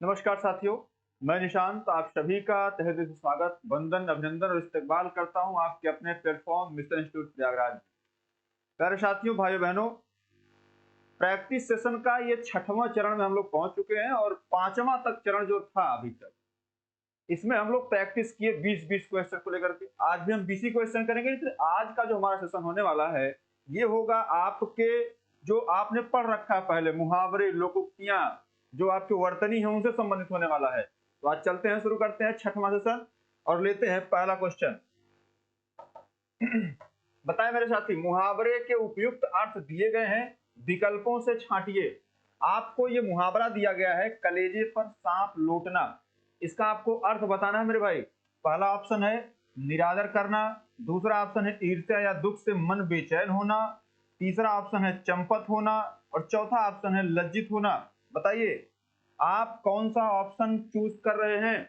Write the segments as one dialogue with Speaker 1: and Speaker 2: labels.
Speaker 1: नमस्कार साथियों, मैं निशांत आप सभी का तहे दिल से स्वागत, वंदन, अभिनंदन और इस्तकबाल करता हूं आपके अपने प्लेटफॉर्म मिशन इंस्टीट्यूट प्रयागराज में। प्यारे साथियों, भाइयों बहनों, प्रैक्टिस सेशन का ये 6वां चरण में हम लोग पहुंच चुके हैं और 5वां तक चरण जो था अभी तक, इसमें हम लोग प्रैक्टिस किए 20-20 क्वेश्चन को लेकर के। आज भी हम 20 ही क्वेश्चन करेंगे, लेकिन आज का जो हमारा सेशन होने वाला है ये होगा आपके जो आपने पढ़ रखा है पहले, मुहावरे, लोकोक्तियां, जो आपके वर्तनी है उनसे संबंधित होने वाला है। तो आज चलते हैं, शुरू करते हैं 6वां सेशन और लेते हैं पहला क्वेश्चन। बताएं मेरे साथी, मुहावरे के उपयुक्त अर्थ दिए गए हैं, विकल्पों से छांटिए। आपको ये मुहावरा दिया गया है, कलेजे पर सांप लौटना। इसका आपको अर्थ बताना है मेरे भाई। पहला ऑप्शन है निरादर करना, दूसरा ऑप्शन है ईर्ष्या या दुख से मन बेचैन होना, तीसरा ऑप्शन है चंपत होना और चौथा ऑप्शन है लज्जित होना। बताइए आप कौन सा ऑप्शन चूज कर रहे हैं,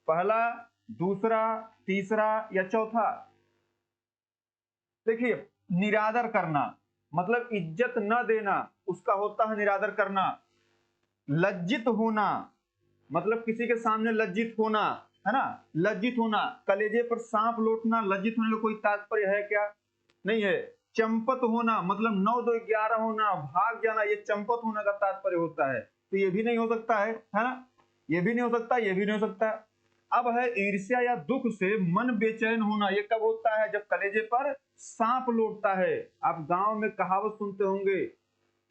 Speaker 1: पहला, दूसरा, तीसरा या चौथा? देखिए, निरादर करना मतलब इज्जत न देना, उसका होता है निरादर करना। लज्जित होना मतलब किसी के सामने लज्जित होना, है ना, लज्जित होना। कलेजे पर सांप लौटना, लज्जित होने का कोई तात्पर्य है क्या? नहीं है। चंपत होना मतलब 9 2 11 होना, भाग जाना, ये चंपत होने का तात्पर्य होता है। तो ये भी नहीं हो सकता है ना, ये भी नहीं हो सकता, ये भी नहीं हो सकता। अब है ईर्ष्या या दुख से मन बेचैन होना। ये कब होता है? जब कलेजे पर सांप लौटता है। आप गांव में कहावत सुनते होंगे,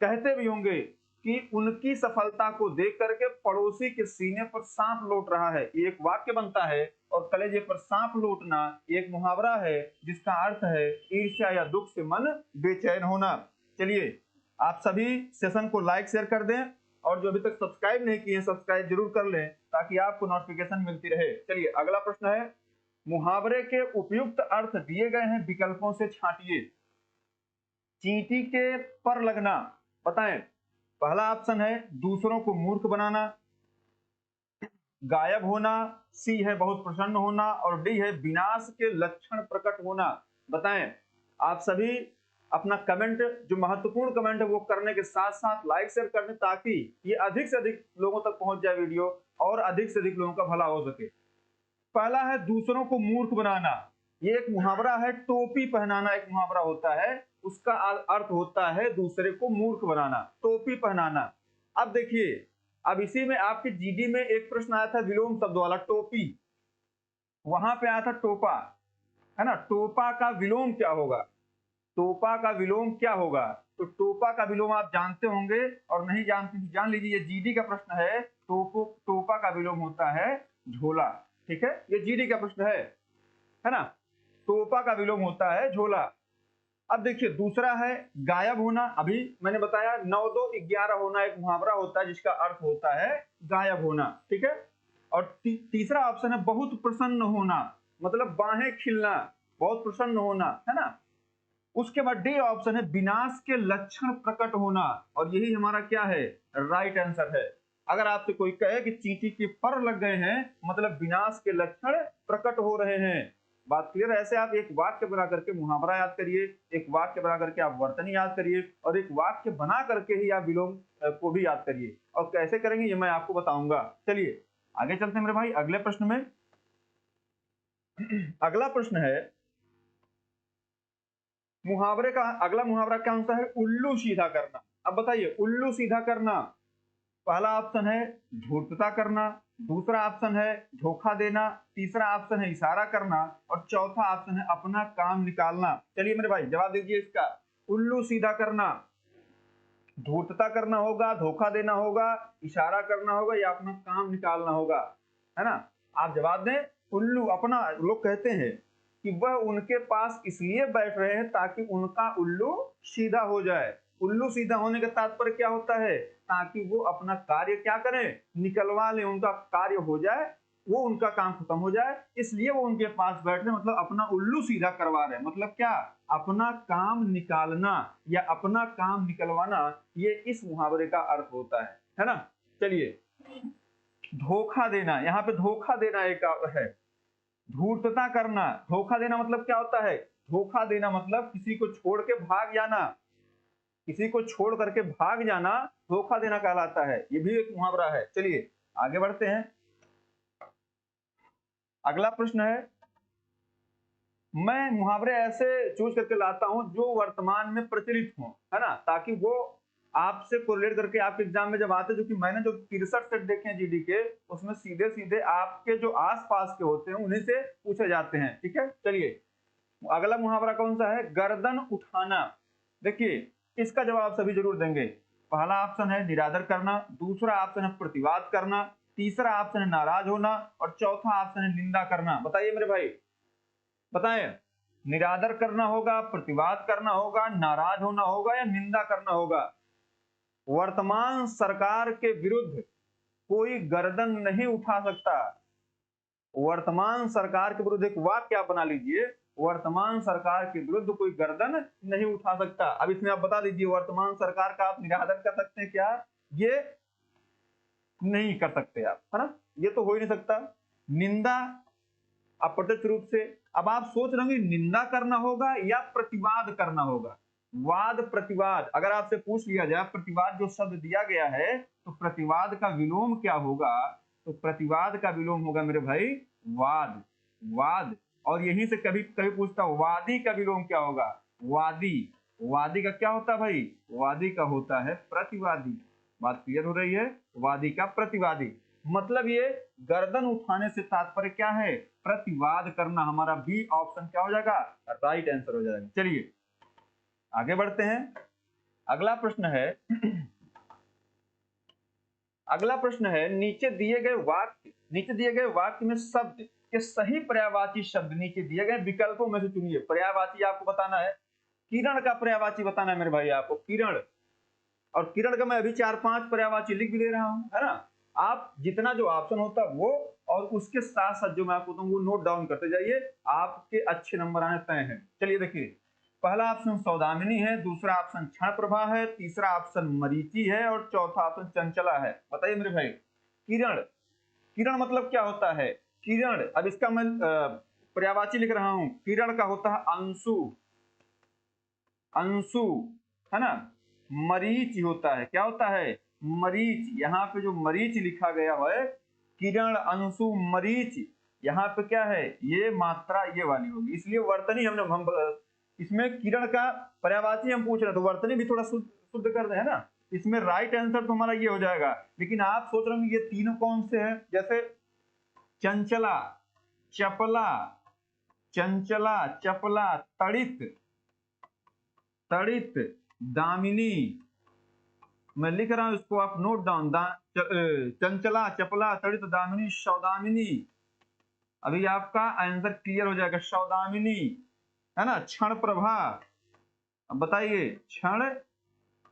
Speaker 1: कहते भी होंगे कि उनकी सफलता को देख करके पड़ोसी के सीने पर सांप लौट रहा है। ये एक वाक्य बनता है और कलेजे पर सांप लौटना एक मुहावरा है जिसका अर्थ है ईर्ष्या या दुख से मन बेचैन होना। चलिए, आप सभी सेशन को लाइक शेयर कर दें और जो अभी तक सब्सक्राइब नहीं किए सब्सक्राइब जरूर कर लें ताकि आपको नोटिफिकेशन मिलती रहे। चलिए, अगला प्रश्न है, मुहावरे के उपयुक्त अर्थ दिए गए हैं, विकल्पों से छांटिए। चींटी के पर लगना, बताएं। पहला ऑप्शन है दूसरों को मूर्ख बनाना, गायब होना, सी है बहुत प्रसन्न होना और डी है विनाश के लक्षण प्रकट होना। बताएं। आप सभी अपना कमेंट, जो महत्वपूर्ण कमेंट है वो करने के साथ साथ लाइक शेयर कर दें ताकि ये अधिक से अधिक लोगों तक पहुंच जाए वीडियो और अधिक से अधिक लोगों का भला हो सके। पहला है दूसरों को मूर्ख बनाना। ये एक मुहावरा है, टोपी पहनाना एक मुहावरा होता है, उसका अर्थ होता है दूसरे को मूर्ख बनाना, टोपी पहनाना। अब देखिए, अब इसी में आपके जीडी में एक प्रश्न आया था विलोम शब्द वाला, टोपी, वहां पे आया था टोपा, है ना। टोपा का विलोम क्या होगा? टोपा का विलोम क्या होगा? तो टोपा का विलोम आप जानते होंगे और नहीं जानते जान लीजिए, ये जीडी का प्रश्न है। टोपा का विलोम होता है झोला। ठीक है, ये जीडी का प्रश्न है ना। टोपा का विलोम होता है झोला। अब देखिए, दूसरा है गायब होना। अभी मैंने बताया 9 2 11 होना एक मुहावरा होता है जिसका अर्थ होता है गायब होना। ठीक है, और तीसरा ऑप्शन है बहुत प्रसन्न होना, मतलब बाहें खिलना, बहुत प्रसन्न होना, है ना। उसके बाद डी ऑप्शन है विनाश के लक्षण प्रकट होना और यही हमारा क्या है, राइट आंसर है। अगर आपसे कोई कहे कि चींटी के पर लग गए हैं मतलब विनाश के लक्षण प्रकट हो रहे हैं। बात क्लियर है? ऐसे आप एक वाक्य बना करके मुहावरा याद करिए, एक वाक्य बना करके आप वर्तनी याद करिए और एक वाक्य बना करके ही आप विलोम को भी याद करिए। और कैसे करेंगे ये मैं आपको बताऊंगा। चलिए आगे चलते हैं मेरे भाई अगले प्रश्न में। अगला प्रश्न है, मुहावरे का अगला मुहावरा कौन सा है? उल्लू सीधा करना। अब बताइए, उल्लू सीधा करना, पहला ऑप्शन है धूर्तता करना, दूसरा ऑप्शन है धोखा देना, तीसरा ऑप्शन है इशारा करना और चौथा ऑप्शन है अपना काम निकालना। चलिए मेरे भाई जवाब दीजिए इसका। उल्लू सीधा करना, धूर्तता करना होगा, धोखा देना होगा, इशारा करना होगा या अपना काम निकालना होगा, है ना। आप जवाब दें। उल्लू, अपना, लोग कहते हैं कि वह उनके पास इसलिए बैठ रहे हैं ताकि उनका उल्लू सीधा हो जाए। उल्लू सीधा होने का तात्पर्य क्या होता है? ताकि वो अपना कार्य क्या करें, निकलवा ले, उनका कार्य हो जाए, वो उनका काम खत्म हो जाए, इसलिए वो उनके पास बैठ रहे, मतलब अपना उल्लू सीधा करवा रहे हैं। मतलब क्या? अपना काम निकालना या अपना काम निकलवाना, ये इस मुहावरे का अर्थ होता है ना। चलिए, धोखा देना, यहाँ पे धोखा देना एक है। धूर्तता करना, धोखा देना मतलब क्या होता है? धोखा देना मतलब किसी को छोड़ के भाग जाना, किसी को छोड़ करके भाग जाना धोखा देना कहलाता है। ये भी एक मुहावरा है। चलिए आगे बढ़ते हैं। अगला प्रश्न है, मैं मुहावरे ऐसे चूज करके लाता हूं जो वर्तमान में प्रचलित हो, है ना, ताकि वो आपसे कोरिलेट करके आपके एग्जाम में जब आते, जो कि मैंने जो 63 सेट देखे हैं जीडी के, उसमें सीधे सीधे आपके जो आसपास के होते हैं उन्हीं से पूछे जाते हैं। ठीक है, चलिए अगला मुहावरा कौन सा है? गर्दन उठाना। देखिए इसका जवाब सभी जरूर देंगे। पहला ऑप्शन है निरादर करना, दूसरा ऑप्शन है प्रतिवाद करना, तीसरा ऑप्शन है नाराज होना और चौथा ऑप्शन है निंदा करना। बताइए मेरे भाई, बताएं, निरादर करना होगा, प्रतिवाद करना होगा, नाराज होना होगा या निंदा करना होगा? वर्तमान सरकार के विरुद्ध कोई गर्दन नहीं उठा सकता। वर्तमान सरकार के विरुद्ध एक वाक्य आप बना लीजिए, वर्तमान सरकार के विरुद्ध कोई गर्दन नहीं उठा सकता। अब इसमें आप बता दीजिए वर्तमान सरकार का आप निरादर कर सकते हैं क्या? ये नहीं कर सकते आप, है ना, ये तो हो ही नहीं सकता। निंदा अप्रत्यक्ष रूप से। अब आप सोच रहे होंगे निंदा करना होगा या प्रतिवाद करना होगा। वाद प्रतिवाद, अगर आपसे पूछ लिया जाए प्रतिवाद जो शब्द दिया गया है तो प्रतिवाद का विलोम क्या होगा? तो प्रतिवाद का विलोम होगा मेरे भाई वाद। वाद, और यहीं से कभी कभी पूछता वादी का विलोम क्या होगा? वादी। वादी का क्या होता है भाई? वादी का होता है प्रतिवादी। बात क्लियर हो रही है? वादी का प्रतिवादी। मतलब ये गर्दन उठाने से तात्पर्य क्या है? प्रतिवाद करना। हमारा बी ऑप्शन क्या हो जाएगा? राइट आंसर हो जाएगा। चलिए आगे बढ़ते हैं। अगला प्रश्न है अगला प्रश्न है, नीचे दिए गए वाक्य में शब्द के सही पर्यायवाची शब्द नीचे दिए गए विकल्पों में से चुनिए। पर्यायवाची आपको बताना है। किरण का पर्यायवाची बताना है मेरे भाई आपको, किरण। और किरण का मैं अभी 4-5 पर्यायवाची लिख भी दे रहा हूं, है ना। आप जितना जो ऑप्शन होता है वो और उसके साथ साथ जो मैं आपको बताऊं वो नोट डाउन करते जाइए, आपके अच्छे नंबर आने तय हैं। चलिए देखिए, पहला ऑप्शन सौदामिनी है, दूसरा ऑप्शन क्षण प्रभा है, तीसरा ऑप्शन मरीचि है और चौथा ऑप्शन चंचला है। बताइए मेरे भाई, किरण, किरण मतलब क्या होता है? किरण, अब इसका मैं पर्यायवाची लिख रहा हूं। किरण का होता है अंशु, अंशु, है ना। मरीच होता है, क्या होता है? मरीच। यहाँ पे जो मरीच लिखा गया है, किरण अंशु मरीच, यहाँ पे क्या है? ये मात्रा ये वाली होगी, इसलिए वर्तनी हम इसमें किरण का पर्यायवाची हम पूछ रहे हैं तो वर्तनी भी थोड़ा शुद्ध कर दे, है ना। इसमें राइट आंसर तो हमारा ये हो जाएगा। लेकिन आप सोच रहे होंगे ये तीनों कौन से हैं? जैसे चंचला, चपला, चंचला चपला, तड़ित, तड़ित, दामिनी। मैं लिख रहा हूं इसको, आप नोट डाउन। चंचला, चपला, तड़ित, दामिनी, सौदामिनी। अभी आपका आंसर क्लियर हो जाएगा, सौदामिनी, है ना। क्षण प्रभा, अब बताइए, क्षण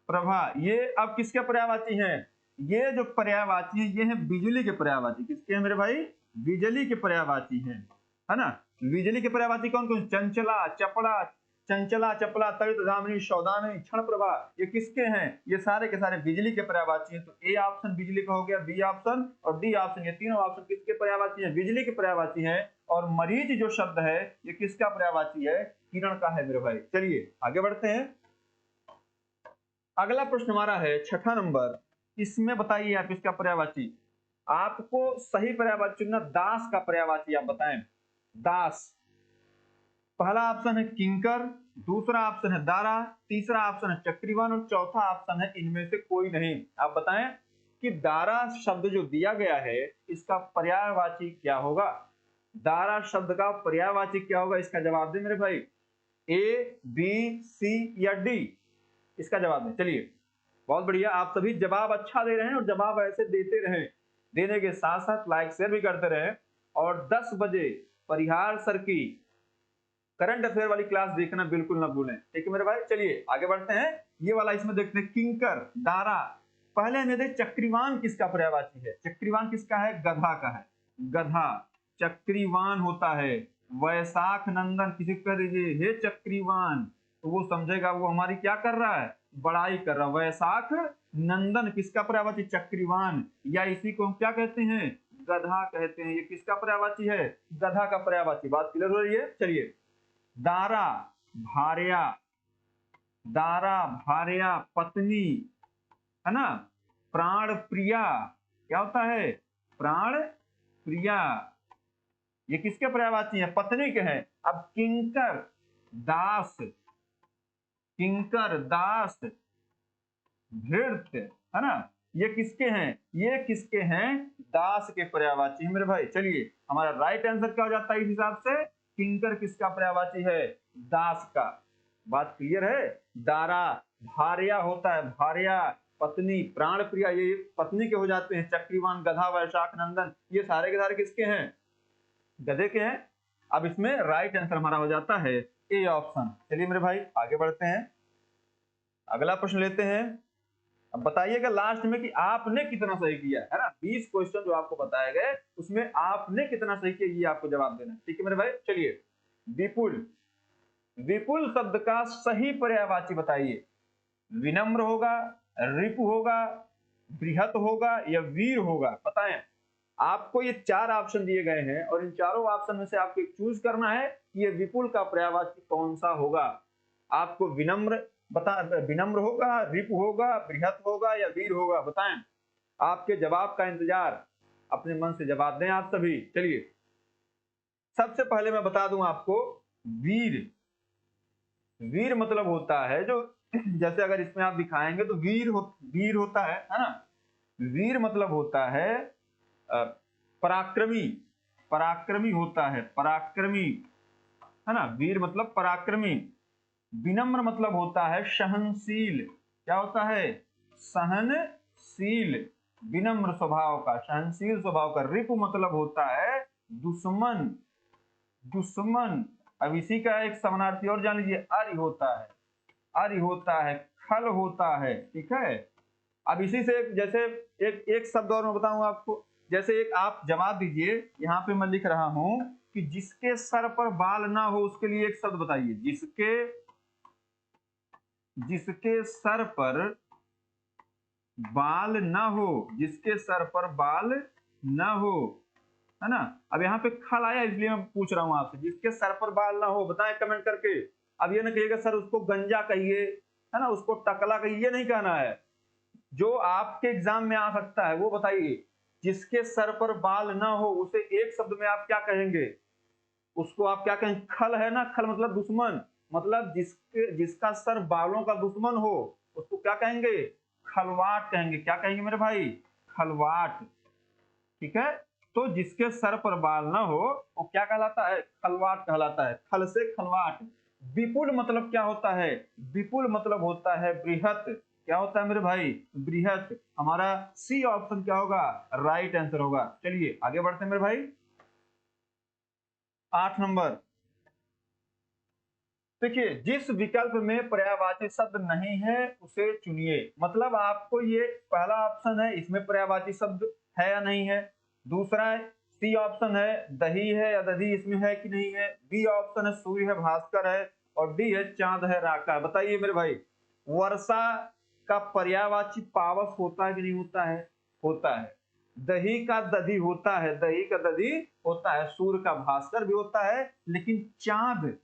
Speaker 1: प्रभा, ये अब किसके पर्यायवाची हैं? ये जो पर्यायवाची हैं ये हैं बिजली के पर्यायवाची। किसके हैं मेरे भाई? बिजली के पर्यायवाची हैं, है ना। बिजली के पर्यायवाची कौन कौन? चंचला, चपला, चंचला, चपला, तड़ित, दामिनी, सौदामिनी, क्षण प्रभा, ये किसके हैं? ये सारे के सारे बिजली के पर्यायवाची हैं। तो ए ऑप्शन बिजली का हो गया, बी ऑप्शन और डी ऑप्शन, ये तीनों ऑप्शन किसके पर्यायवाची हैं? बिजली के पर्यायवाची हैं। और मरीच जो शब्द है ये किसका पर्यायवाची है? किरण का है मेरे भाई। चलिए आगे बढ़ते हैं। अगला प्रश्न हमारा है 6ठा नंबर। इसमें बताइए आप इसका पर्यायवाची। आपको सही पर्यायवाची चुनना। दास का पर्यायवाची आप बताएं। दास, पहला ऑप्शन है किंकर, दूसरा ऑप्शन है दारा, तीसरा ऑप्शन है चक्रीवान और चौथा ऑप्शन है इनमें से कोई नहीं। आप बताएं कि दारा शब्द जो दिया गया है इसका पर्यायवाची क्या होगा? दारा शब्द का पर्यायवाची क्या होगा? इसका जवाब दे मेरे भाई। ए, बी, सी या डी? इसका जवाब दें। चलिए बहुत बढ़िया, आप सभी जवाब अच्छा दे रहे हैं और जवाब ऐसे देते रहें। देने के साथ साथ लाइक शेयर भी करते रहें। और 10 बजे परिहार सर की करंट अफेयर वाली क्लास देखना बिल्कुल ना भूलें, ठीक है मेरे भाई। चलिए आगे बढ़ते हैं। ये वाला इसमें देखते हैं, किंकर, दारा। पहले हमें देख चक्रीवान किसका पर्यायवाची है? चक्रीवान किसका है? गधा का है। गधा चक्रीवान होता है। वैशाख नंदन किसी को कह दीजिए हे चक्रीवान, तो वो समझेगा वो हमारी क्या कर रहा है? बड़ाई कर रहा है। वैशाख नंदन किसका पर्यायवाची? चक्रीवान। या इसी को हम क्या कहते हैं? गधा कहते हैं। ये किसका पर्यायवाची है? गधा का पर्यायवाची। बात क्लियर हो रही है? चलिए, दारा, भार्या, दारा भार्या, पत्नी, है ना। प्राण प्रिया क्या होता है? प्राण प्रिया, ये किसके पर्यायवाची है? पत्नी के हैं। अब किंकर दास, किंकर दास भृत्य, है ना, ये किसके हैं? ये किसके हैं? दास के पर्यायवाची है मेरे भाई। चलिए हमारा राइट आंसर क्या हो जाता है इस हिसाब से? किंकर किसका पर्यायवाची है? दास का। बात क्लियर है? दारा भार्या होता है, भार्या पत्नी, प्राण प्रिया ये पत्नी के हो जाते हैं। चक्रीवान, गधा, वैशाख नंदन ये सारे के सारे किसके हैं? गधे के हैं। अब इसमें राइट आंसर हमारा हो जाता है ए ऑप्शन। चलिए मेरे भाई आगे बढ़ते हैं, अगला प्रश्न लेते हैं। अब बताइएगा लास्ट में कि आपने कितना सही किया है ना। 20 क्वेश्चन जो आपको बताए गए उसमें आपने कितना सही किया ये आपको जवाब देना है। ठीक है मेरे भाई। चलिए विपुल, विपुल शब्द का सही पर्यायवाची बताइए। विनम्र होगा, रिपु होगा, बृहत होगा या वीर होगा? बताएं। आपको ये 4 ऑप्शन दिए गए हैं और इन चारों ऑप्शन में से आपको एक चूज करना है कि ये विपुल का पर्यायवाची कौन सा होगा। आपको विनम्र विनम्र होगा, रिपु होगा, बृहत होगा या वीर होगा? बताएं। आपके जवाब का इंतजार, अपने मन से जवाब दें आप सभी। चलिए सबसे पहले मैं बता दूं आपको, वीर, वीर मतलब होता है जो, जैसे अगर इसमें आप दिखाएंगे तो वीर होता है ना। वीर मतलब होता है पराक्रमी, पराक्रमी होता है, पराक्रमी, है ना। वीर मतलब पराक्रमी। विनम्र मतलब होता है सहनशील, क्या होता है? सहनशील, विनम्र स्वभाव का, सहनशील स्वभाव का। रिपु मतलब होता है दुश्मन, दुश्मन। अब इसी का एक समानार्थी और जान लीजिए, आर्य होता है, आर्य होता है, खल होता है। ठीक है। अब इसी से जैसे एक शब्द और मैं बताऊं आपको, जैसे एक आप जवाब दीजिए, यहां पे मैं लिख रहा हूं कि जिसके सर पर बाल ना हो उसके लिए एक शब्द बताइए। जिसके सर पर बाल ना हो, जिसके सर पर बाल ना हो, है ना। अब यहाँ पे खल आया इसलिए मैं पूछ रहा हूं आपसे, जिसके सर पर बाल ना हो बताएं कमेंट करके। अब ये ना कहिएगा सर उसको गंजा कहिए, है ना, उसको टकला कहिए, ये नहीं कहना है। जो आपके एग्जाम में आ सकता है वो बताइए। जिसके सर पर बाल ना हो उसे एक शब्द में आप क्या कहेंगे? उसको आप क्या कहेंगे? खल है ना, खल मतलब दुश्मन, मतलब जिसका सर बालों का दुश्मन हो उसको क्या कहेंगे? खलवाट कहेंगे। क्या कहेंगे मेरे भाई? खलवाट। ठीक है। तो जिसके सर पर बाल ना हो वो क्या कहलाता है? खलवाट कहलाता है। खल से खलवाट। विपुल मतलब क्या होता है? विपुल मतलब होता है बृहत। क्या होता है मेरे भाई? बृहत। हमारा सी ऑप्शन क्या होगा? राइट आंसर होगा। चलिए आगे बढ़ते हैं मेरे भाई। 8 नंबर देखिए, जिस विकल्प में पर्यायवाची शब्द नहीं है उसे चुनिए। मतलब आपको ये पहला ऑप्शन है, इसमें पर्यायवाची शब्द है या नहीं है। दूसरा है सी ऑप्शन है दही है या दधी, इसमें है कि नहीं है। बी ऑप्शन है सूर्य है भास्कर है, और डी है चांद है राका है। बताइए मेरे भाई, वर्षा का पर्यायवाची पावस होता है कि नहीं होता है? होता है। दही का दधी होता है, दही का दधी होता है। सूर्य का भास्कर भी होता है, लेकिन चांद,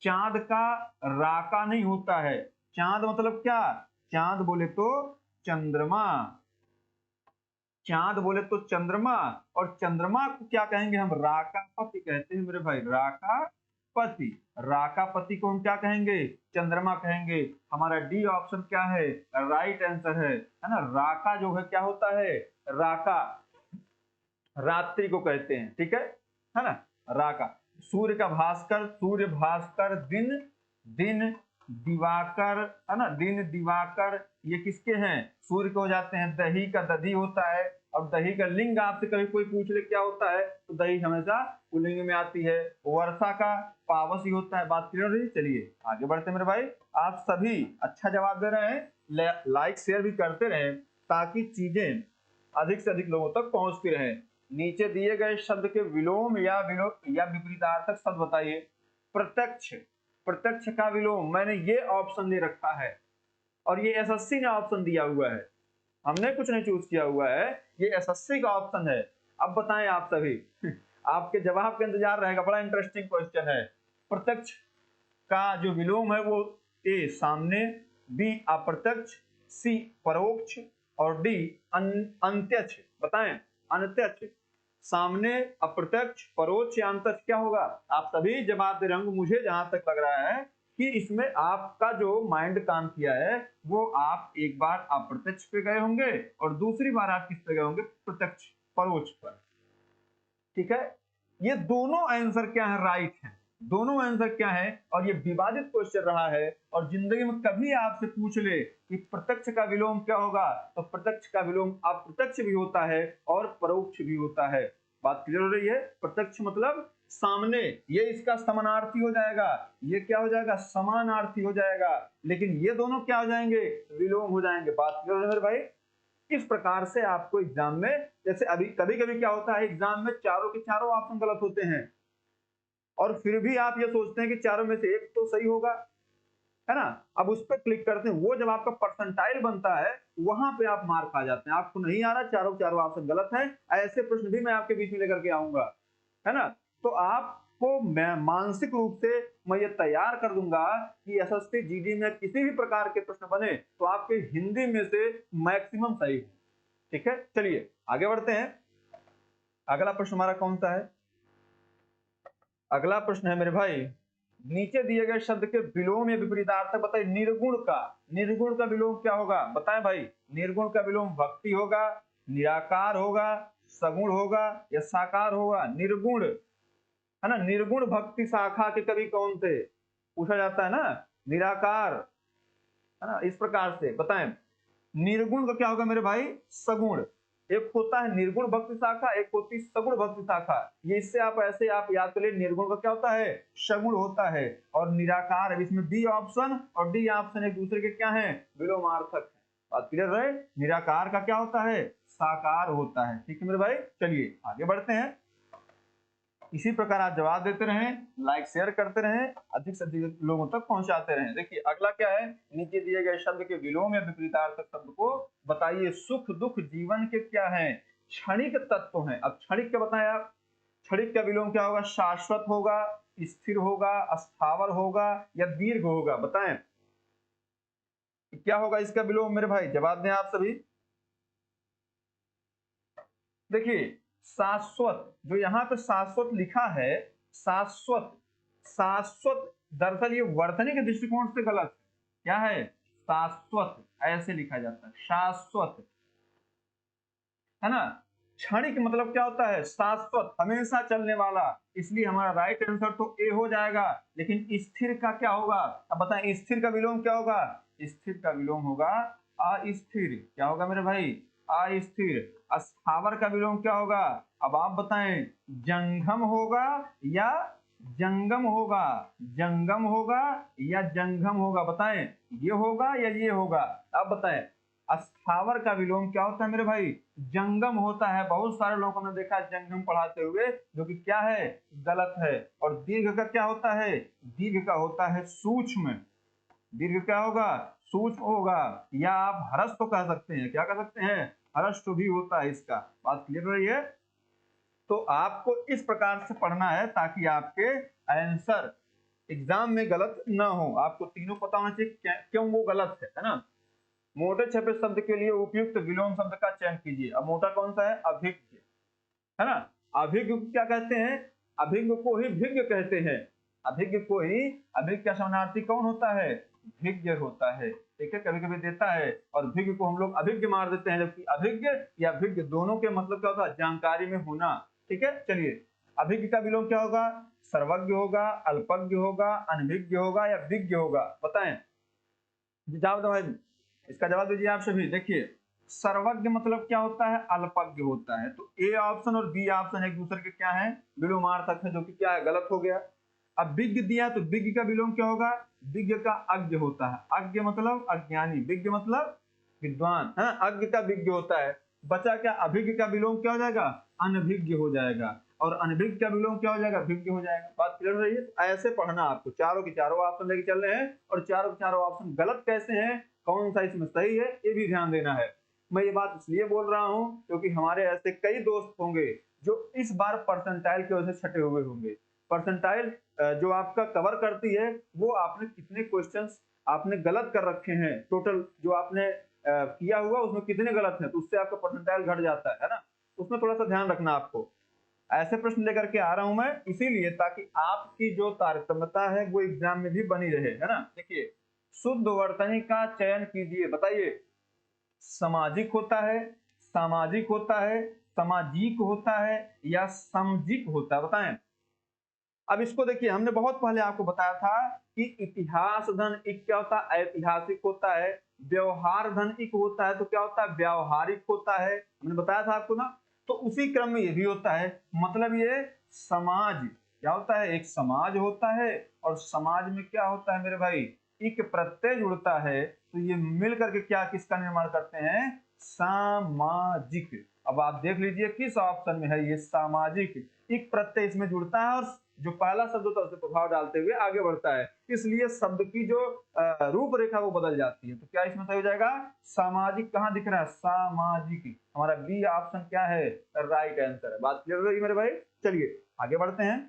Speaker 1: चांद का राका नहीं होता है। चांद मतलब क्या? चांद बोले तो चंद्रमा, चांद बोले तो चंद्रमा, और चंद्रमा को क्या कहेंगे हम? राकापति कहते हैं मेरे भाई, राकापति। राकापति को हम क्या कहेंगे? चंद्रमा कहेंगे। हमारा डी ऑप्शन क्या है? राइट आंसर है ना। राका जो है क्या होता है? राका रात्रि को कहते हैं। ठीक है ना। राका। सूर्य का भास्कर, सूर्य भास्कर, दिन, दिन दिवाकर, है ना, दिन दिवाकर, ये किसके हैं? सूर्य के हो जाते हैं। दही का दधी होता है, और दही का लिंग आपसे कभी कोई पूछ ले क्या होता है तो दही हमेशा पुल्लिंग में आती है। वर्षा का पावस ही होता है। बात क्लियर रही। चलिए आगे बढ़ते मेरे भाई। आप सभी अच्छा जवाब दे रहे हैं, लाइक शेयर भी करते रहे ताकि चीजें अधिक से अधिक लोगों तक पहुंचती रहे। नीचे दिए गए शब्द के विलोम या विपरीतार्थक शब्द बताइए। प्रत्यक्ष, प्रत्यक्ष का विलोम मैंने ये ऑप्शन दे रखा है, और ये एसएससी ने ऑप्शन दिया हुआ है, हमने कुछ नहीं चूज किया हुआ है, ये एसएससी का ऑप्शन है। अब बताएं आप सभी आपके जवाब का इंतजार रहेगा, बड़ा इंटरेस्टिंग क्वेश्चन है। प्रत्यक्ष का जो विलोम है वो ए सामने, बी अप्रत्यक्ष, सी परोक्ष, और डी अंत्यक्ष। बताएं अनत्यक्ष, सामने, अप्रत्यक्ष, परोक्ष या अंतच्छ क्या होगा? आप सभी जवाब दे रहे होंगे। मुझे जहां तक लग रहा है कि इसमें आपका जो माइंड काम किया है वो आप एक बार अप्रत्यक्ष पे गए होंगे और दूसरी बार आप किस पे गए होंगे? प्रत्यक्ष, परोक्ष पर। ठीक है, ये दोनों आंसर क्या है? राइट है। दोनों आंसर क्या है? और ये विवादित क्वेश्चन रहा है और जिंदगी में कभी आपसे पूछ ले कि प्रत्यक्ष का विलोम क्या होगा, तो प्रत्यक्ष का विलोम अप्रत्यक्ष भी होता है और परोक्ष भी होता है। बात क्लियर हो रही है? प्रत्यक्ष मतलब सामने, ये इसका समानार्थी हो जाएगा, ये क्या हो जाएगा? समानार्थी हो जाएगा, लेकिन ये दोनों क्या हो जाएंगे? विलोम हो जाएंगे। बात क्लियर है मेरे भाई? इस प्रकार से आपको एग्जाम में, जैसे अभी कभी कभी क्या होता है, एग्जाम में चारों के चारों ऑप्शन गलत होते हैं और फिर भी आप ये सोचते हैं कि चारों में से एक तो सही होगा, है ना? अब उस पर क्लिक करते हैं, वो जब आपका परसेंटाइल बनता है वहां पे आप मार्क आ जाते हैं। आपको नहीं आ रहा, चारों चारों ऑप्शन गलत है, ऐसे प्रश्न भी मैं आपके बीच में लेकर के आऊंगा, है ना? तो आपको मैं मानसिक रूप से मैं ये तैयार कर दूंगा कि एसएससी जीडी में किसी भी प्रकार के प्रश्न बने तो आपके हिंदी में से मैक्सिमम सही हो। ठीक है, चलिए आगे बढ़ते हैं। अगला प्रश्न हमारा कौन सा है? अगला प्रश्न है मेरे भाई, नीचे दिए गए शब्द के विलोम या विपरीतार्थक बताइए। निर्गुण का विलोम क्या होगा? बताएं भाई। निर्गुण का विलोम भक्ति होगा, निराकार होगा, सगुण होगा या साकार होगा? निर्गुण, है ना? निर्गुण भक्ति शाखा के कवि कौन थे? पूछा जाता है ना। निराकार, है ना? इस प्रकार से बताएं। निर्गुण का क्या होगा मेरे भाई? सगुण। एक होता है निर्गुण भक्ति शाखा, एक होती है सगुण भक्ति शाखा। ये इससे आप ऐसे आप याद कर लिए, निर्गुण का क्या होता है? सगुण होता है। और निराकार है, इसमें बी ऑप्शन और डी ऑप्शन एक दूसरे के क्या है? विलोमार्थक है। बात क्लियर है? निराकार का क्या होता है? साकार होता है। ठीक है मेरे भाई, चलिए आगे बढ़ते हैं। इसी प्रकार आप जवाब देते रहें, लाइक शेयर करते रहें, अधिक से अधिक लोगों तक पहुंचाते रहें। देखिए अगला क्या है, नीचे दिए गए शब्द के विलोम या विपरीतार्थक शब्द को बताइए। सुख दुख जीवन के क्या है? क्षणिक तत्व हैं। अब क्षणिक क्या बताएं आप? क्षणिक का विलोम क्या होगा? शाश्वत होगा, स्थिर होगा, अस्थावर होगा या दीर्घ होगा? बताएं क्या होगा इसका विलोम मेरे भाई? जवाब दें आप सभी। देखिए शाश्वत, जो यहाँ पे शाश्वत लिखा है, शाश्वत, शाश्वत दरअसल ये वर्तनी के दृष्टिकोण से गलत है। क्या है? शाश्वत ऐसे लिखा जाता है, शाश्वत, है ना? क्षणिक मतलब क्या होता है? शाश्वत, हमेशा चलने वाला। इसलिए हमारा राइट आंसर तो ए हो जाएगा। लेकिन स्थिर का क्या होगा? अब बताएं, स्थिर का विलोम क्या होगा? स्थिर का विलोम होगा अस्थिर। क्या होगा मेरे भाई? अस्थिर। अस्थावर का विलोम क्या होगा? अब आप बताएं, जंगम होगा या जंगम होगा? जंगम होगा या जंगम होगा? बताएं, ये होगा या ये होगा? आप बताएं। अस्थावर का विलोम क्या होता है मेरे भाई? जंगम होता है। बहुत सारे लोगों को हमने देखा जंगम पढ़ाते हुए, जो कि क्या है? गलत है। और दीर्घ का क्या होता है? दीर्घ का होता है सूक्ष्म। दीर्घ क्या होगा? सूक्ष्म होगा। या आप हरस तो कह सकते हैं, क्या कह सकते हैं? हरस तो भी होता है इसका। बात क्लियर हो रही है? तो आपको इस प्रकार से पढ़ना है ताकि आपके आंसर एग्जाम में गलत ना हो। आपको तीनों पता होना चाहिए क्यों वो गलत है ना? मोटे छपे शब्द के लिए उपयुक्त विलोम शब्द का चयन कीजिए। अब मोटा कौन सा है? अभिज्ञ, है ना? अभिज्ञ को क्या कहते हैं? अभिज्ञ को ही भिज्ञ कहते हैं। अभिज्ञ को ही, अभिज्ञ का समानार्थी कौन होता है? भिज्ञ होता है। ठीक है, कभी कभी देता है और भिज्ञ को हम लोग अभिज्ञ मार देते हैं, जबकि अभिज्ञ या भिज्ञ दोनों के मतलब क्या होता है? जानकारी में होना। ठीक है, चलिए अभिज्ञ का विलोम क्या होगा? सर्वज्ञ होगा, अल्पज्ञ होगा, अनभिज्ञ होगा या विज्ञ होगा? बताएं, जवाब दो भाई, इसका जवाब दीजिए आप सभी। देखिए सर्वज्ञ मतलब क्या होता है? अल्पज्ञ होता है। तो ए ऑप्शन और बी ऑप्शन एक दूसरे के क्या है? विलोमार्थक है, जो कि क्या है? गलत हो गया। अब विज्ञ दिया तो विज्ञ का विलोम क्या होगा? विज्ञ का अज्ञ होता है। अज्ञ मतलब अज्ञानी, विज्ञ मतलब विद्वान, है। अज्ञ का विज्ञ होता है। बचा क्या? अभिज्ञ का विलोम क्या हो जाएगा? अनभिज्ञ हो जाएगा। और अनभिज्ञ का विलोम क्या हो जाएगा? विज्ञ हो जाएगा। बात क्लियर हो रही है? ऐसे पढ़ना आपको, चारों के चारों ऑप्शन लेके चल रहे हैं और चारों के चारों ऑप्शन गलत कैसे हैं, कौन सा इसमें सही है, ये भी ध्यान देना है। मैं ये बात इसलिए बोल रहा हूं क्योंकि हमारे ऐसे कई दोस्त होंगे जो इस बार परसेंटाइल की वजह से छटे हुए होंगे। परसेंटाइल जो आपका कवर करती है वो आपने कितने क्वेश्चंस आपने गलत कर रखे हैं, टोटल जो आपने किया हुआ उसमें कितने गलत हैं, तो उससे आपका परसेंटाइल घट जाता है ना? उसमें थोड़ा सा ध्यान रखना आपको। ऐसे प्रश्न लेकर के आ रहा हूं मैं इसीलिए ताकि आपकी जो तारतम्यता है वो एग्जाम में भी बनी रहे, है ना। देखिए, शुद्ध वर्तनी का चयन कीजिए। बताइए, सामाजिक होता है, सामाजिक होता है, सामाजिक होता है या समजिक होता है? बताएं। अब इसको देखिए, हमने बहुत पहले आपको बताया था कि इतिहास धन इक क्या होता है? ऐतिहासिक होता है। व्यवहार धन इक होता है तो क्या होता है? व्यावहारिक होता है। हमने बताया था आपको ना। तो उसी क्रम में ये भी होता है। मतलब ये समाज क्या होता है? एक समाज होता है और समाज में क्या होता है मेरे भाई? इक प्रत्यय जुड़ता है तो ये मिल करके क्या किसका निर्माण करते हैं? सामाजिक। अब आप देख लीजिए किस ऑप्शन में है ये सामाजिक। एक प्रत्यय इसमें जुड़ता है और जो पहला शब्द होता है उसे प्रभाव डालते हुए आगे बढ़ता है, इसलिए शब्द की जो रूपरेखा वो बदल जाती है। तो क्या इसमें सही हो जाएगा? सामाजिक। कहाँ दिख रहा है? सामाजिक। हमारा बी ऑप्शन क्या है? राइट आंसर है। बात क्लियर हो गई मेरे भाई? चलिए आगे बढ़ते हैं।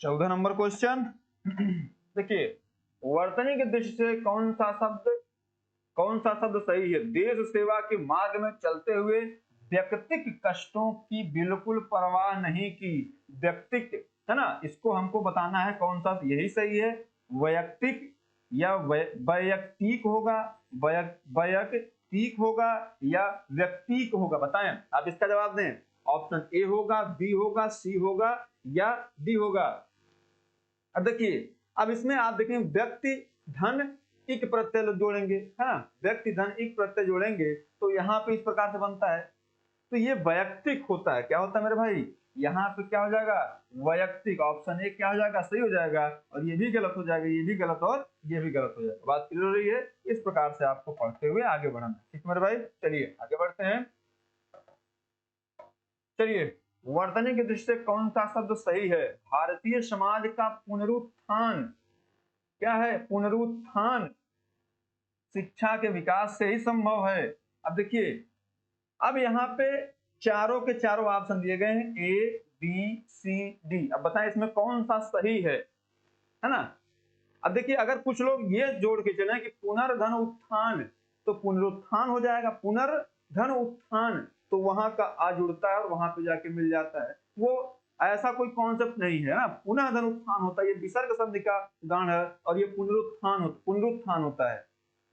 Speaker 1: 14 नंबर क्वेश्चन। देखिए, वर्तनी की दृष्टि से कौन सा शब्द सही है? देश सेवा के मार्ग में चलते हुए व्यक्तिक कष्टों की बिल्कुल परवाह नहीं की। व्यक्तिक है ना, इसको हमको बताना है कौन सा यही सही है। वैयक्तिक या वैयक्तिक होगा, वैयक्तिक होगा या व्यक्तिक होगा? बताएं, आप इसका जवाब दें। ऑप्शन ए होगा, बी होगा, सी होगा या डी होगा? अब देखिए, अब इसमें आप देखें व्यक्ति धन इक प्रत्यय जोड़ेंगे, है ना। व्यक्ति धन इक प्रत्यय जोड़ेंगे तो यहाँ पे इस प्रकार से बनता है। तो ये वैयक्तिक होता है। क्या होता है मेरे भाई? यहाँ पे क्या हो जाएगा? वैयक्तिक। ऑप्शन ए क्या हो जाएगा? सही हो जाएगा। और ये भी गलत हो जाएगा, ये भी गलत और ये भी गलत हो जाएगा। बात क्लियर हो रही है? इस प्रकार से आपको पढ़ते हुए आगे बढ़ना। ठीक है मेरे भाई, चलिए आगे बढ़ते हैं। चलिए, वर्तनी की दृष्टि से कौन सा शब्द सही है? भारतीय समाज का पुनरुत्थान। क्या है? पुनरुत्थान शिक्षा के विकास से ही संभव है। अब देखिए, अब यहाँ पे चारों के चारों ऑप्शन दिए गए हैं, ए बी सी डी। अब बताएं इसमें कौन सा सही है ना। अब देखिए, अगर कुछ लोग ये जोड़ के चले कि पुनर्धन उत्थान, तो पुनरुत्थान हो जाएगा। पुनर्धन उत्थान तो वहां का आ जुड़ता है और वहां पे जाके मिल जाता है। वो ऐसा कोई कॉन्सेप्ट नहीं है ना। पुनः धन उत्थान होता है, ये विसर्ग संधि का गान है और ये पुनरुत्थान होता है।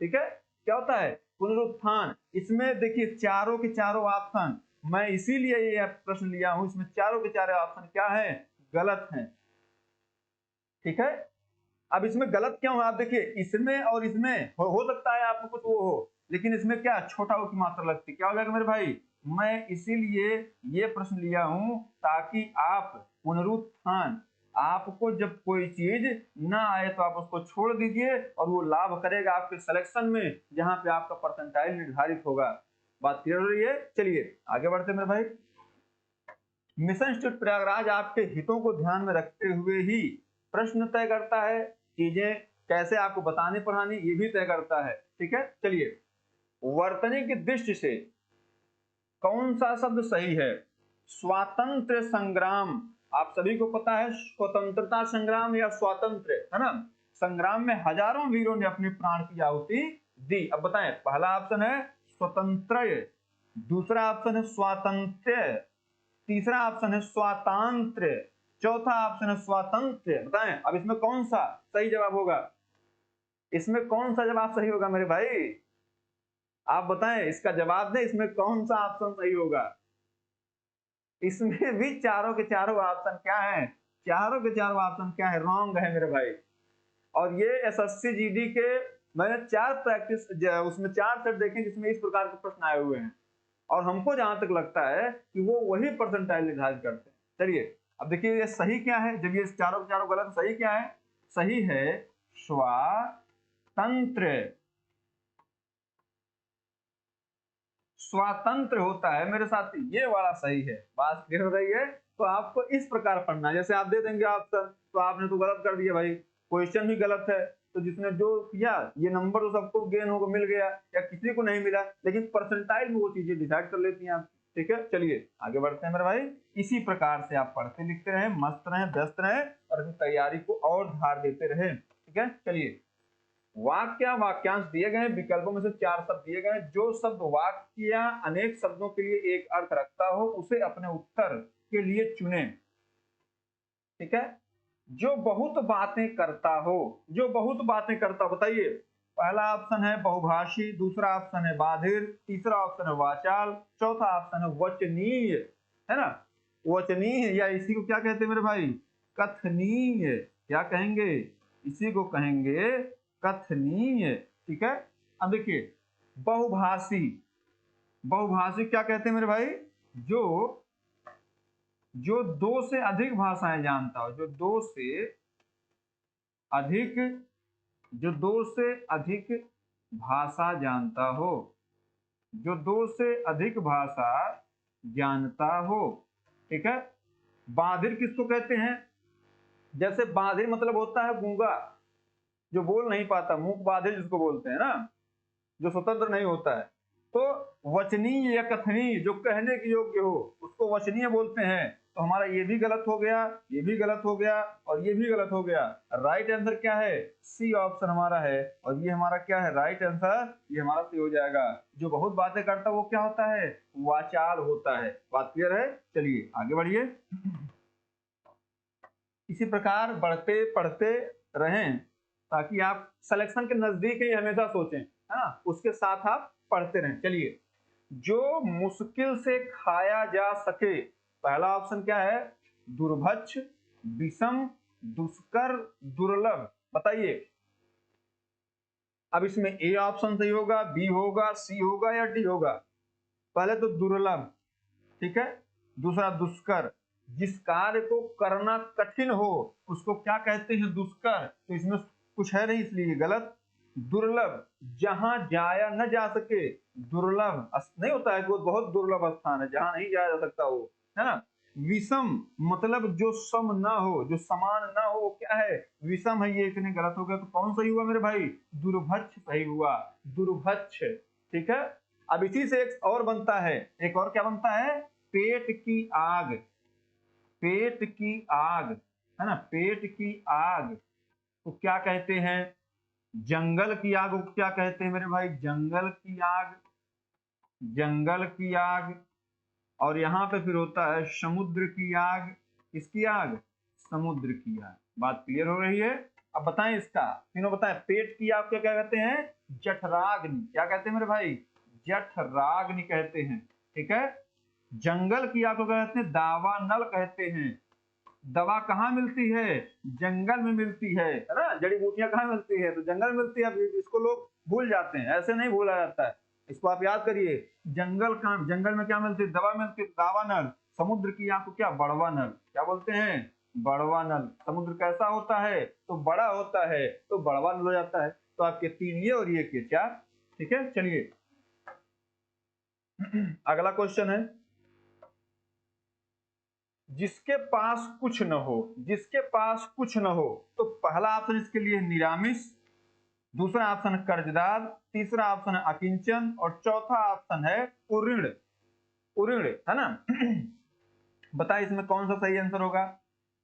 Speaker 1: ठीक है, क्या होता है? पुनरुत्थान। इसमें देखिए चारों के चारों ऑप्शन, मैं इसीलिए ये प्रश्न लिया हूं, इसमें चारों के चारों ऑप्शन क्या है? गलत हैं। ठीक है, अब इसमें गलत क्यों है? आप देखिए, इसमें और इसमें हो सकता है आपको कुछ वो हो, लेकिन इसमें क्या छोटा हो की मात्रा लगती। क्या हो जाएगा मेरे भाई? मैं इसीलिए ये प्रश्न लिया हूं ताकि आप पुनरुत्थान, आपको जब कोई चीज ना आए तो आप उसको छोड़ दीजिए और वो लाभ करेगा आपके सिलेक्शन में, जहां पे आपका परसेंटाइल निर्धारित होगा। बात क्लियर हो रही है? चलिए आगे बढ़ते मेरे भाई। मिशन इंस्टीट्यूट प्रयागराज आपके हितों को ध्यान में रखते हुए ही प्रश्न तय करता है, चीजें कैसे आपको बतानी पढ़ानी ये भी तय करता है। ठीक है, चलिए, वर्तनी की दृष्टि से कौन सा शब्द सही है? स्वातंत्र संग्राम। आप सभी को पता है स्वतंत्रता संग्राम या स्वातंत्र, है ना। संग्राम में हजारों वीरों ने अपने प्राण की आहुति दी। अब बताएं, पहला ऑप्शन है स्वतंत्र, दूसरा ऑप्शन है स्वातंत्र, तीसरा ऑप्शन है स्वातंत्र, चौथा ऑप्शन है स्वातंत्र। बताएं अब इसमें कौन सा सही जवाब होगा? इसमें कौन सा जवाब सही होगा मेरे भाई? आप बताएं, इसका जवाब दें, इसमें कौन सा ऑप्शन सही होगा? इसमें भी चारों के चारों ऑप्शन क्या है? चारों के चारों ऑप्शन क्या है? रॉन्ग है मेरे भाई। और ये एसएससी जीडी के मैंने 4 प्रैक्टिस उसमें 4 सेट देखे जिसमें इस प्रकार के प्रश्न आए हुए हैं, और हमको जहां तक लगता है कि वो वही परसेंटाइल निर्धारित करते हैं। चलिए अब देखिए, ये सही क्या है जब ये चारों के चारों गलत? सही क्या है? सही है स्वातंत्र। स्वातंत्र होता है मेरे साथी, ये वाला सही है। बात क्लियर हो रही है? तो आपको इस प्रकार पढ़ना है। जैसे आप दे देंगे ऑप्शन तो आपने तो गलत कर दिया भाई, क्वेश्चन भी गलत है, तो जिसने जो किया ये नंबर तो सबको गेन होगा, मिल गया, या किसी को नहीं मिला, लेकिन परसेंटाइल में वो चीजें डिसाइड कर लेती हैं आप। ठीक है, चलिए आगे बढ़ते हैं मेरे भाई। इसी प्रकार से आप पढ़ते लिखते रहे, मस्त रहे, व्यस्त रहे और अपनी तैयारी को और धार देते रहे। ठीक है, चलिए वाक्य वाक्यांश दिए गए, विकल्पों में से 4 शब्द दिए गए, जो शब्द वाक्य या अनेक शब्दों के लिए एक अर्थ रखता हो उसे अपने उत्तर के लिए चुने। ठीक है, जो बहुत बातें करता हो, जो बहुत बातें करता हो, बताइए। पहला ऑप्शन है बहुभाषी, दूसरा ऑप्शन है बाधिर, तीसरा ऑप्शन है वाचाल, चौथा ऑप्शन है वचनीय, है ना। वचनीय या इसी को क्या कहते हैं मेरे भाई, कथनीय। क्या कहेंगे, इसी को कहेंगे कथनीय। ठीक है, अब देखिए बहुभाषी, बहुभाषी क्या कहते हैं मेरे भाई, जो जो दो से अधिक भाषाएं जानता हो, जो दो से अधिक, जो दो से अधिक भाषा जानता हो, जो दो से अधिक भाषा जानता हो। ठीक है, बाधिर किसको कहते हैं, जैसे बाधिर मतलब होता है गूंगा, जो बोल नहीं पाता, मूक बाधिर जिसको बोलते हैं ना, जो स्वतंत्र नहीं होता है। तो वचनीय या कथनीय, जो कहने के योग्य हो उसको वचनीय बोलते हैं। तो हमारा ये भी गलत हो गया, ये भी गलत हो गया और ये भी गलत हो गया। राइट आंसर क्या है, सी ऑप्शन हमारा है। और ये हमारा क्या है, राइट आंसर, ये हमारा सी हो जाएगा। जो बहुत बातें करता है वो क्या होता है, वाचाल होता है। बात क्लियर है, चलिए आगे बढ़िए। इसी प्रकार बढ़ते पढ़ते रहें ताकि आप सिलेक्शन के नजदीक ही हमेशा सोचें, है ना, उसके साथ आप पढ़ते रहें। चलिए, जो मुश्किल से खाया जा सके, पहला ऑप्शन क्या है, दुर्भक्ष, विषम, दुष्कर, दुर्लभ। बताइए, अब इसमें ए ऑप्शन सही होगा, बी होगा, सी होगा या डी होगा। पहले तो दुर्लभ, ठीक है, दूसरा दुष्कर, जिस कार्य को करना कठिन हो उसको क्या कहते हैं, दुष्कर, तो इसमें कुछ है नहीं इसलिए गलत। दुर्लभ, जहां जाया न जा सके, दुर्लभ नहीं होता है कि वो बहुत दुर्लभ स्थान है जहां नहीं जाया जा सकता वो, है ना। विषम मतलब जो सम ना हो, जो समान ना हो, क्या है, विषम है। ये इतने गलत हो गया, तो कौन सही हुआ मेरे भाई, दुर्भक्ष सही हुआ, दुर्भक्ष। ठीक है, अब इसी से एक और बनता है, एक और क्या बनता है, पेट की आग, पेट की आग, है ना, पेट की आग को क्या कहते हैं, जंगल की आग को क्या कहते हैं मेरे भाई, जंगल की आग, जंगल की आग। और यहाँ पे फिर होता है समुद्र की आग, किसकी आग, समुद्र की आग। बात क्लियर हो रही है। अब बताएं इसका, तीनों बताएं। पेट की आग क्या क्या कहते हैं, जठराग्नि, क्या कहते हैं मेरे भाई, जठराग्नि कहते हैं। ठीक है, जंगल की आग को कहते हैं दावानल कहते हैं। दवा कहाँ मिलती है, जंगल में मिलती है ना, जड़ी बूटियां कहाँ मिलती है, तो जंगल में मिलती है। अब इसको लोग भूल जाते हैं, ऐसे नहीं भूला जाता है, इसको आप याद करिए। जंगल का, जंगल में क्या मिलती है, दवा मिलती है, दावा नल। समुद्र की आंख को क्या, बड़वा नल, क्या बोलते हैं, बड़वा नल। समुद्र कैसा होता है, तो बड़ा होता है, तो बड़वा नल हो जाता है। तो आपके 3 ये और ये के 4। ठीक है, चलिए अगला क्वेश्चन है, जिसके पास कुछ न हो, जिसके पास कुछ न हो, तो पहला ऑप्शन इसके लिए निरामिष, दूसरा ऑप्शन है कर्जदार, तीसरा ऑप्शन है अकिंचन और चौथा ऑप्शन है उऋण, उऋण, है ना। बताइए इसमें कौन सा सही आंसर होगा।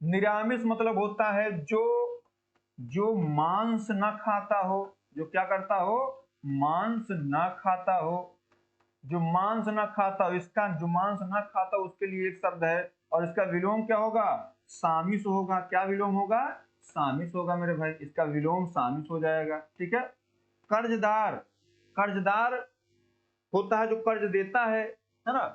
Speaker 1: निरामिष मतलब होता है जो, जो मांस न खाता हो, जो क्या करता हो, मांस न खाता हो, जो मांस न खाता हो, इसका जो मांस न खाता हो उसके लिए एक शब्द है और इसका विलोम क्या होगा, सामिस होगा। क्या विलोम होगा, सामिस होगा मेरे भाई, इसका विलोम सामिस हो जाएगा। ठीक है, कर्जदार, कर्जदार होता है जो कर्ज देता है ना,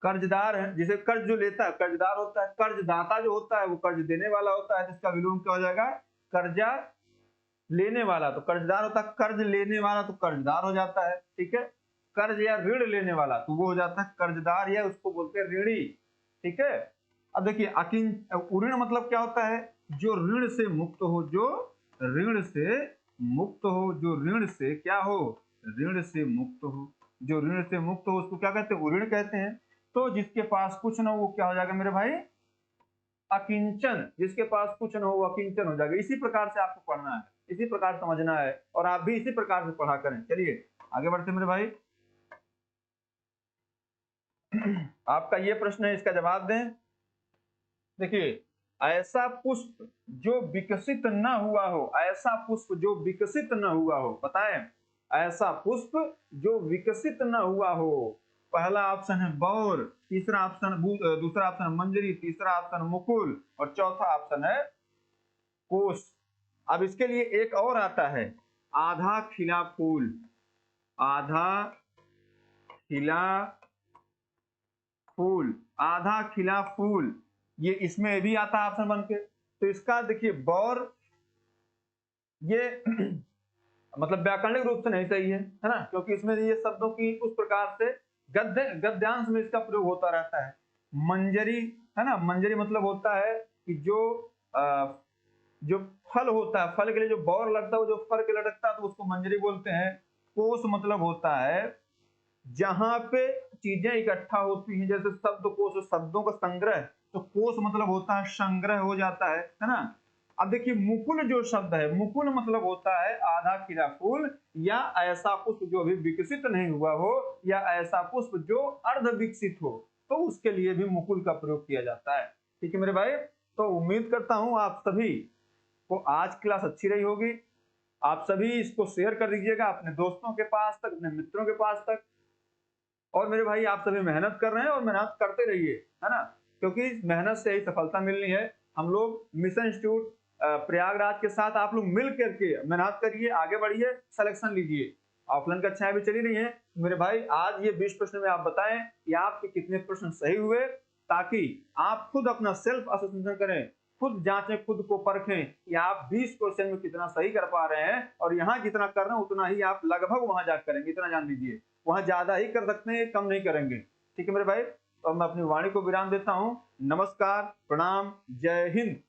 Speaker 1: कर्जदार है जिसे कर्ज जो लेता है कर्जदार होता है। कर्जदाता जो होता है वो कर्ज देने वाला होता है, जिसका विलोम क्या हो जाएगा, कर्जा लेने वाला, तो कर्जदार होता है, कर्ज लेने वाला तो कर्जदार हो जाता है। ठीक है, कर्ज या ऋण लेने वाला तो वो हो जाता है कर्जदार, या उसको बोलते हैं ऋणी। ठीक है, अब देखिए उऋण मतलब क्या होता है, जो ऋण से मुक्त हो, जो ऋण से मुक्त हो, जो ऋण से क्या हो, ऋण से मुक्त हो, जो ऋण से मुक्त हो उसको क्या कहते हैं, ऋण कहते हैं। तो जिसके पास कुछ ना हो वो क्या हो जाएगा मेरे भाई, अकिंचन, जिसके पास कुछ न हो वो अकिंचन हो जाएगा। इसी प्रकार से आपको पढ़ना है, इसी प्रकार समझना है और आप भी इसी प्रकार से पढ़ा करें। चलिए आगे बढ़ते मेरे भाई। आपका ये प्रश्न है, इसका जवाब दें। देखिए, ऐसा पुष्प जो विकसित न हुआ हो, ऐसा पुष्प जो विकसित न हुआ हो, बताएं, ऐसा पुष्प जो विकसित न हुआ हो। पहला ऑप्शन है बौर, तीसरा ऑप्शन दूसरा ऑप्शन मंजरी, तीसरा ऑप्शन मुकुल और चौथा ऑप्शन है कोस। अब इसके लिए एक और आता है आधा खिला फूल, आधा खिला फूल, आधा खिला फूल, ये इसमें भी आता है ऑप्शन बन के। तो इसका देखिए बौर, ये मतलब व्याकरणिक रूप से नहीं सही है ना, क्योंकि इसमें ये शब्दों की उस प्रकार से गद्यांश में इसका प्रयोग होता रहता है। मंजरी है ना, मंजरी मतलब होता है कि जो फल होता है, फल के लिए जो बौर लगता है, वो जो फल के लटकता है तो उसको मंजरी बोलते हैं। कोश मतलब होता है जहां पे चीजें इकट्ठा होती हैं, जैसे शब्दकोश, शब्दों का संग्रह, तो कोश मतलब होता है संग्रह हो जाता है ना। अब देखिए मुकुल जो शब्द है, मुकुल मतलब होता है आधा खिला फूल या ऐसा पुष्प जो अभी विकसित नहीं हुआ हो या ऐसा पुष्प जो अर्ध विकसित हो, तो उसके लिए भी मुकुल का प्रयोग किया जाता है। ठीक है मेरे भाई, तो उम्मीद करता हूं आप सभी को आज क्लास अच्छी रही होगी। आप सभी इसको शेयर कर दीजिएगा अपने दोस्तों के पास तक, अपने मित्रों के पास तक। और मेरे भाई आप सभी मेहनत कर रहे हैं और मेहनत करते रहिए, है ना, क्योंकि मेहनत से ही सफलता मिलनी है। हम लोग मिशन इंस्टीट्यूट प्रयागराज के साथ आप लोग मिल करके मेहनत करिए, आगे बढ़िए, सिलेक्शन लीजिए। ऑफलाइन कक्षाएं भी चली रही हैं मेरे भाई। आज ये 20 प्रश्न में आप बताएं कि आपके कितने प्रश्न सही हुए, ताकि आप खुद अपना सेल्फ असेसमेंट करें, खुद जांचें, खुद को परखें कि आप 20 क्वेश्चन में कितना सही कर पा रहे हैं, और यहाँ जितना कर रहे हैं उतना ही आप लगभग वहां जाकर करेंगे, इतना जान लीजिए। वहां ज्यादा ही कर सकते हैं, कम नहीं करेंगे। ठीक है मेरे भाई, तो मैं अपनी वाणी को विराम देता हूं। नमस्कार, प्रणाम, जय हिंद।